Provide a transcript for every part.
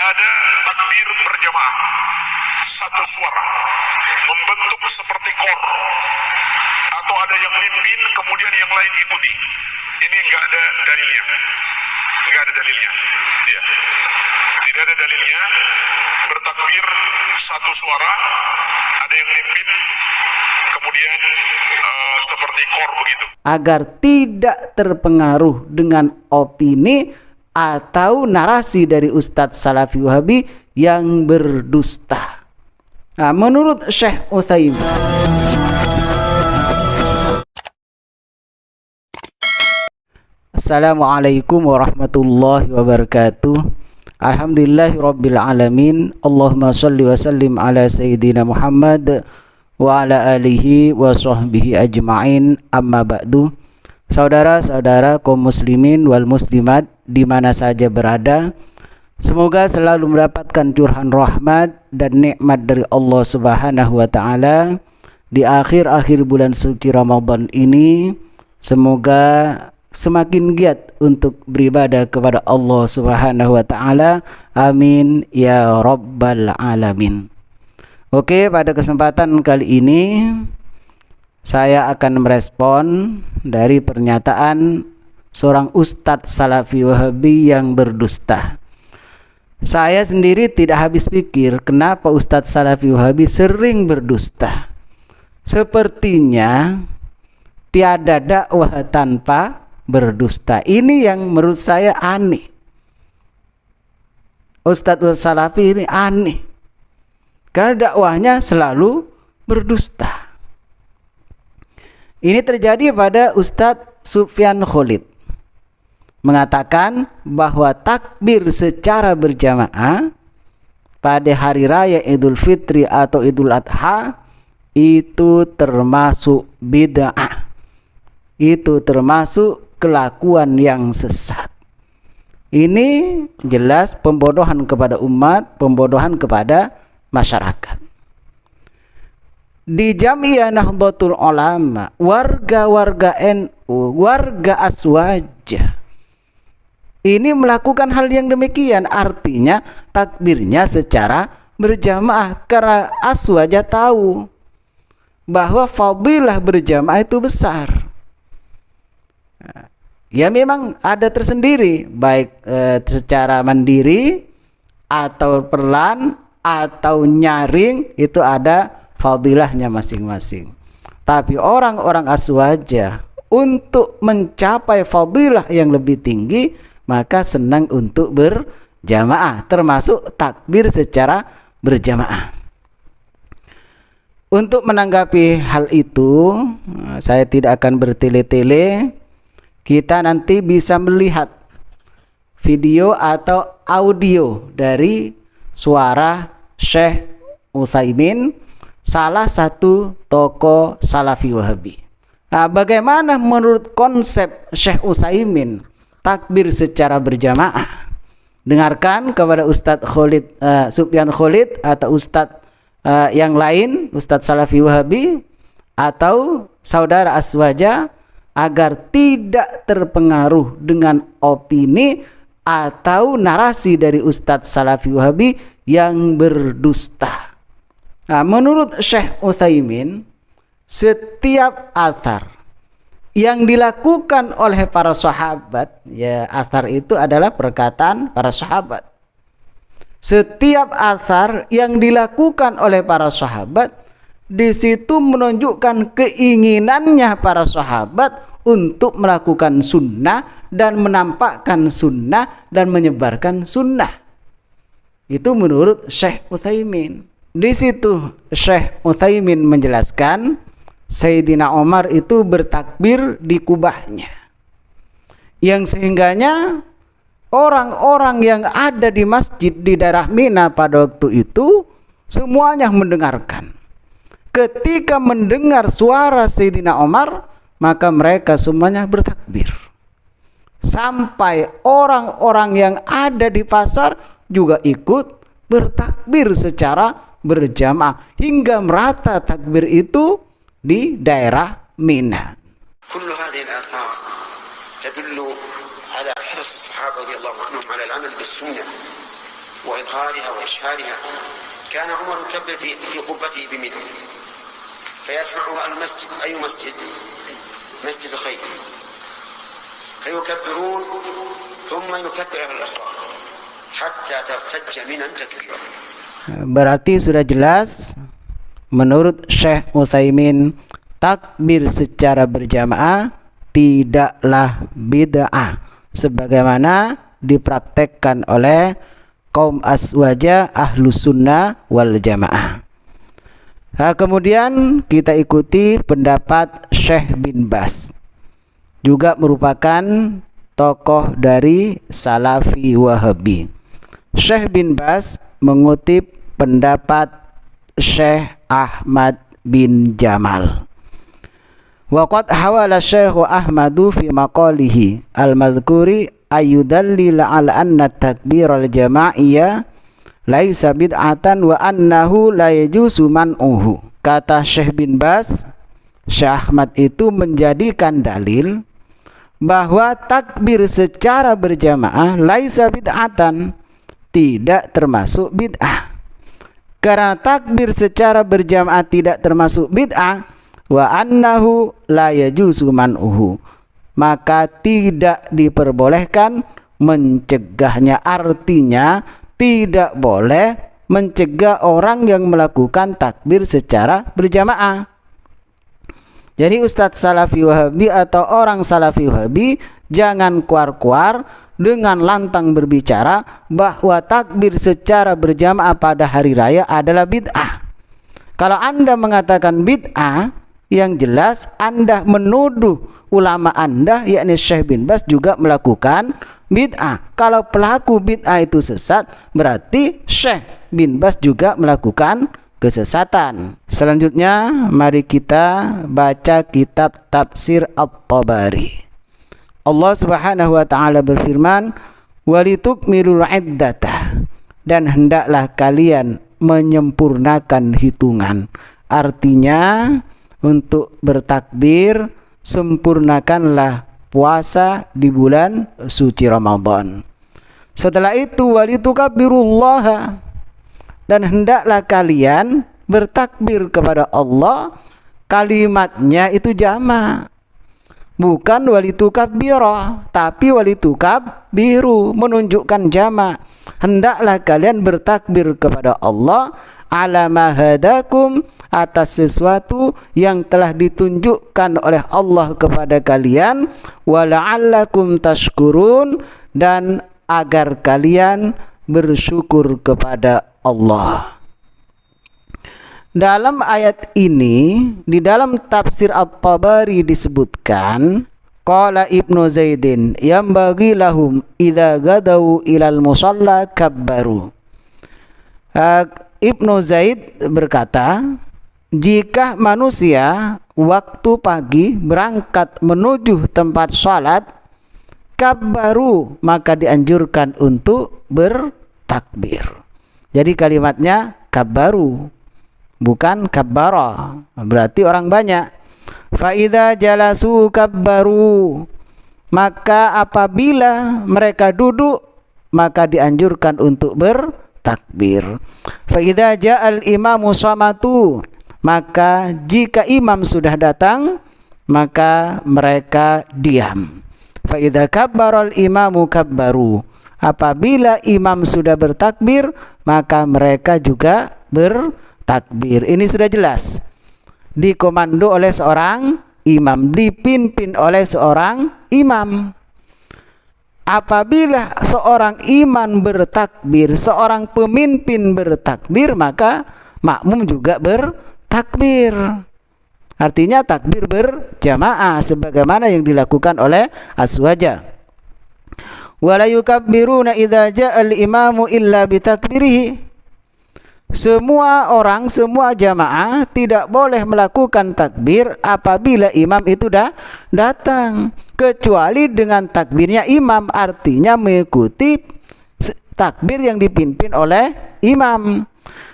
ada takbir berjamaah satu suara membentuk seperti kor, atau ada yang mimpin kemudian yang lain ikuti. Ini enggak ada dalilnya. Enggak ada dalilnya. Ya. Tidak ada dalilnya bertakbir satu suara, ada yang mimpin kemudian seperti kor begitu. Agar tidak terpengaruh dengan opini atau narasi dari Ustadz Salafi Wahabi yang berdusta. Nah, menurut Syekh Utsaimin, Assalamualaikum warahmatullahi wabarakatuh. Alhamdulillahirabbil alamin. Allahumma shalli wa sallim ala sayyidina Muhammad wa ala alihi wa sahbihi ajma'in. Amma ba'du. Saudara-saudara kaum muslimin wal muslimat di mana saja berada, semoga selalu mendapatkan curhan rahmat dan nikmat dari Allah Subhanahu wa taala di akhir-akhir bulan suci Ramadan ini. Semoga semakin giat untuk beribadah kepada Allah Subhanahu wa taala. Amin ya rabbal alamin. Oke, pada kesempatan kali ini saya akan merespon dari pernyataan seorang Ustadz Salafi Wahabi yang berdusta. Saya sendiri tidak habis pikir kenapa Ustadz Salafi Wahabi sering berdusta. Sepertinya tiada dakwah tanpa berdusta. Ini yang menurut saya aneh. Ustadz Salafi ini aneh karena dakwahnya selalu berdusta. Ini terjadi pada Ustadz Sufyan Khalid, mengatakan bahwa takbir secara berjamaah pada hari raya Idul Fitri atau Idul Adha itu termasuk bid'ah. Itu termasuk kelakuan yang sesat. Ini jelas pembodohan kepada umat, pembodohan kepada masyarakat. Di Jamiah Nahdlatul Ulama, warga-warga NU, warga Aswaja ini melakukan hal yang demikian. Artinya takbirnya secara berjamaah karena Aswaja tahu bahwa fadilah berjamaah itu besar. Ya memang ada tersendiri, baik secara mandiri atau perlahan atau nyaring, itu ada fadilahnya masing-masing. Tapi orang-orang Aswaja untuk mencapai fadilah yang lebih tinggi maka senang untuk berjamaah, termasuk takbir secara berjamaah. Untuk menanggapi hal itu, saya tidak akan bertele-tele. Kita nanti bisa melihat video atau audio dari suara Syekh Utsaimin, salah satu tokoh Salafi Wahabi. Nah, bagaimana menurut konsep Syekh Utsaimin takbir secara berjamaah? Dengarkan kepada Ustadz Sufyan Khalid atau Ustadz yang lain, Ustadz Salafi Wahabi atau saudara Aswaja, agar tidak terpengaruh dengan opini atau narasi dari Ustadz Salafi Wahabi yang berdusta. Nah, menurut Syekh Utsaimin, setiap athar yang dilakukan oleh para sahabat, ya athar itu adalah perkataan para sahabat. Setiap athar yang dilakukan oleh para sahabat, di situ menunjukkan keinginannya para sahabat untuk melakukan sunnah dan menampakkan sunnah dan menyebarkan sunnah. Itu menurut Syekh Utsaimin. Di situ Syekh Utsaimin menjelaskan Sayyidina Umar itu bertakbir di kubahnya, yang sehingganya orang-orang yang ada di masjid di daerah Mina pada waktu itu semuanya mendengarkan. Ketika mendengar suara Sayyidina Umar, maka mereka semuanya bertakbir. Sampai orang-orang yang ada di pasar juga ikut bertakbir secara berjamaah hingga merata takbir itu di daerah Mina. Kullu hadhihi al-athar tadullu ala hirs as-sahaba radhiyallahu anhum ala al-amal bis-sunnah وإظهارها وإشهارها كان عمر يكبر في قبته بمنى فيسمعها المسجد. أي مسجد؟ مسجد الخير. فيكبرون ثم يكبر أهل الأصوات حتى ترتج منى تكبيرا. Berarti sudah jelas menurut Syekh Utsaimin, takbir secara berjamaah tidaklah bid'ah sebagaimana dipraktekkan oleh kaum aswaja ahlus sunnah wal jamaah. Kemudian kita ikuti pendapat Syekh bin Baz, juga merupakan tokoh dari Salafi Wahabi. Syekh bin Baz mengutip pendapat Syekh Ahmad bin Jamal. Waqad hawala Syekh Ahmadu fi maqalihi al-madhkuri ayudallil ala anna takbir al-jama'iyah laisa bid'atan wa annahu la yajuzu man'uhu. Kata Syekh bin Baz, Syekh Ahmad itu menjadikan dalil bahwa takbir secara berjamaah laisa bid'atan, tidak termasuk bid'ah. Karena takbir secara berjamaah tidak termasuk bid'ah, wa annahu la yajuzu man'uhu, maka tidak diperbolehkan mencegahnya. Artinya tidak boleh mencegah orang yang melakukan takbir secara berjamaah. Jadi Ustadz Salafi Wahabi atau orang Salafi Wahabi jangan kuar-kuar dengan lantang berbicara bahwa takbir secara berjamaah pada hari raya adalah bid'ah. Kalau Anda mengatakan bid'ah, yang jelas Anda menuduh ulama Anda, yakni Syekh bin Baz, juga melakukan bid'ah. Kalau pelaku bid'ah itu sesat, berarti Syekh bin Baz juga melakukan kesesatan. Selanjutnya mari kita baca kitab Tafsir At-Tabari. Allah Subhanahu wa taala berfirman, "Walitukmilul iddatah," dan hendaklah kalian menyempurnakan hitungan. Artinya untuk bertakbir, sempurnakanlah puasa di bulan suci Ramadan. Setelah itu walitukabbirullaha, dan hendaklah kalian bertakbir kepada Allah. Kalimatnya itu jamak, bukan walitukabbira, tapi walitukabbiru, menunjukkan jamak. Hendaklah kalian bertakbir kepada Allah ala ma hadakum, atas sesuatu yang telah ditunjukkan oleh Allah kepada kalian, wa la'allakum tashkurun, dan agar kalian bersyukur kepada Allah. Dalam ayat ini, di dalam tafsir At-Tabari disebutkan, qala Ibnu Zaidin yambaghi lahum idza gadau ilal musalla kabbaru. Ibnu Zaid berkata, jika manusia waktu pagi berangkat menuju tempat salat, kabbaru, maka dianjurkan untuk bertakbir. Jadi kalimatnya kabbaru, bukan kabbara, berarti orang banyak. Fa idza jalasu kabbaru, maka apabila mereka duduk, maka dianjurkan untuk bertakbir. Fa idza ja'al imamu samatu, maka jika imam sudah datang, maka mereka diam. Fa idza kabbaral imamu kabbaru, apabila imam sudah bertakbir, maka mereka juga bertakbir. Ini sudah jelas, dikomando oleh seorang imam, dipimpin oleh seorang imam. Apabila seorang imam bertakbir, seorang pemimpin bertakbir, maka makmum juga bertakbir. Artinya takbir berjamaah sebagaimana yang dilakukan oleh aswaja. Wala yukabbiruna idza ja'al imamu illa bitakbirihi. Semua orang, semua jamaah tidak boleh melakukan takbir apabila imam itu dah datang, kecuali dengan takbirnya imam, artinya mengikuti takbir yang dipimpin oleh imam.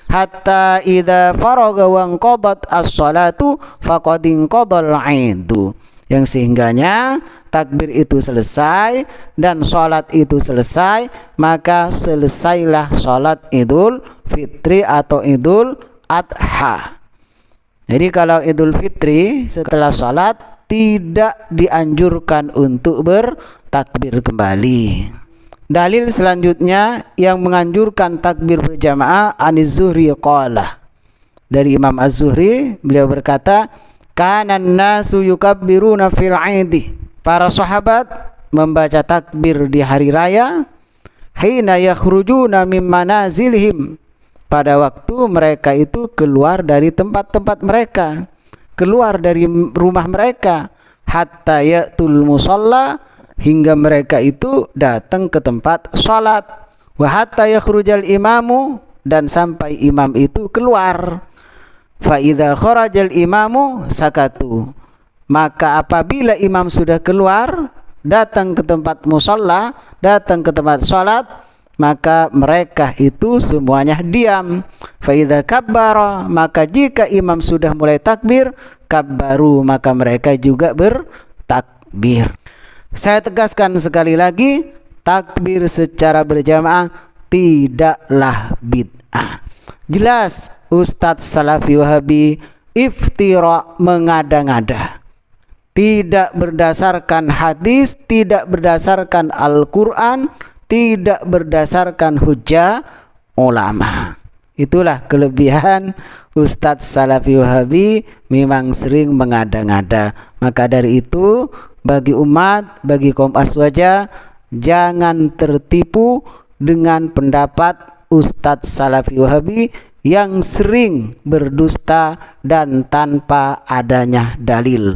Hatta idza faragha wa qadat as-salatu faqad inqadal 'aidu, yang sehingganya takbir itu selesai dan sholat itu selesai, maka selesailah sholat Idul Fitri atau Idul Adha. Jadi kalau Idul Fitri setelah sholat tidak dianjurkan untuk bertakbir kembali. Dalil selanjutnya yang menganjurkan takbir berjamaah An-Zuhri qala. Dari Imam Az-Zuhri, beliau berkata, kanan nasu yukabbiruna fil 'aidi. Para sahabat membaca takbir di hari raya hina yakhrujuna min manazilihim. Pada waktu mereka itu keluar dari tempat-tempat mereka, keluar dari rumah mereka, hatta ya'tul musalla, hingga mereka itu datang ke tempat salat, wa hatta yakhrujal imamu, dan sampai imam itu keluar. Fa idza kharajal imamu sakatu, maka apabila imam sudah keluar datang ke tempat musalla, datang ke tempat salat, maka mereka itu semuanya diam. Fa idza kabbara, maka jika imam sudah mulai takbir, kabbaru, maka mereka juga bertakbir. Saya tegaskan sekali lagi, takbir secara berjamaah tidaklah bid'ah. Jelas Ustadz Salafi Wahabi iftira, mengada-ngada, tidak berdasarkan hadis, tidak berdasarkan Al-Quran, tidak berdasarkan hujjah ulama. Itulah kelebihan Ustadz Salafi Wahabi, memang sering mengada-ngada. Maka dari itu bagi umat, bagi kaum aswaja, jangan tertipu dengan pendapat Ustadz Salafi Wahabi yang sering berdusta dan tanpa adanya dalil.